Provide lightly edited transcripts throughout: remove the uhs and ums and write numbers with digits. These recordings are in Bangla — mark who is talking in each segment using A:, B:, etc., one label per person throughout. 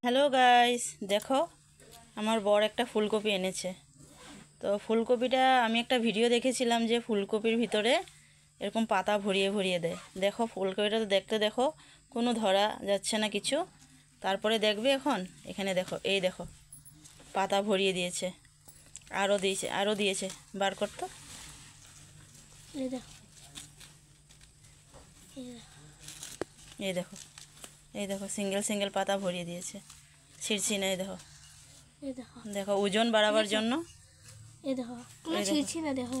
A: হ্যালো গাইস, দেখো আমার বর একটা ফুলকপি এনেছে। তো ফুলকপিটা আমি একটা ভিডিও দেখেছিলাম যে ফুলকপির ভিতরে এরকম পাতা ভরিয়ে ভরিয়ে দেয়। দেখো ফুলকপিটা তো দেখতে দেখো কোনো ধরা যাচ্ছে না কিছু। তারপরে দেখবে এখন এখানে দেখো, এই দেখো পাতা ভরিয়ে দিয়েছে, আরও দিয়েছে। বার করতো, এই দেখো, এই দেখো সিঙ্গেল সিঙ্গেল পাতা ভরিয়ে দিয়েছে, ছিঁড়ছি না। এই দেখো, দেখো ওজন বাড়াবার জন্য।
B: এই দেখো কোনো ছিঁড়ছি না, দেখো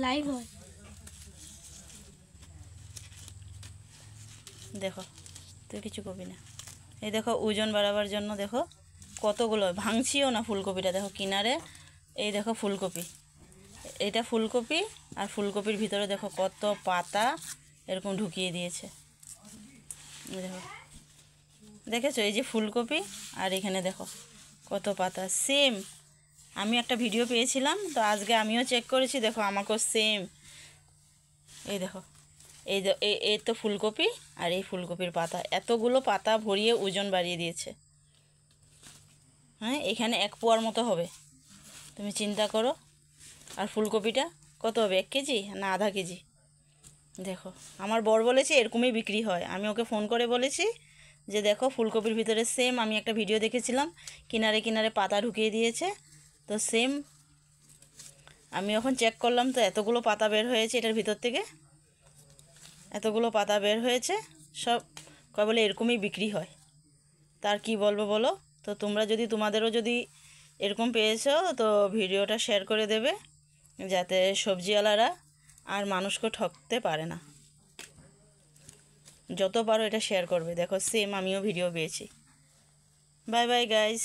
B: লাইভ হয়।
A: দেখো তুই কিছু করবি না। এই দেখো ওজন বাড়াবার জন্য দেখো কতগুলো, ভাঙছিও না ফুলকপিটা। দেখো কিনারে এই দেখো ফুলকপি, এটা ফুলকপি, আর ফুলকপির ভিতরে দেখো কত পাতা এরকম ঢুকিয়ে দিয়েছে। দেখো, দেখেছো এই যে ফুলকপি, আর এখানে দেখো কত পাতা। সেম আমি একটা ভিডিও পেয়েছিলাম, তো আজকে আমিও চেক করেছি, দেখো আমাকেও সেম। এই দেখো, এই তো ফুলকপি, আর এই ফুলকপির পাতা, এতগুলো পাতা ভরিয়ে ওজন বাড়িয়ে দিয়েছে। হ্যাঁ, এখানে 1 পোয়ার মতো হবে, তুমি চিন্তা করো। আর ফুলকপিটা কত হবে, 1 কেজি না আধা কেজি? দেখো আমার বর বলেছে এরকমই বিক্রি হয়। আমি ওকে ফোন করে বলেছি যে দেখো ফুলকপির ভিতরে সেম আমি একটা ভিডিও দেখেছিলাম, কিনারে কিনারে পাতা ঢুকিয়ে দিয়েছে। তো সেম আমি এখন চেক করলাম, তো এতগুলো পাতা বের হয়েছে এটার ভিতর থেকে, এতগুলো পাতা বের হয়েছে। সব কয় বলে এরকমই বিক্রি হয়। তার কি বলবো বলো? তো তোমরা যদি, তোমাদেরও যদি এরকম পেয়েছো, তো ভিডিওটা শেয়ার করে দেবে, যাতে সবজিওয়ালারা আর মানুষকে ঠকতে পারে না। যত পারো এটা শেয়ার করবে। দেখো সেম আমিও ভিডিও পেয়েছি। Bye bye guys.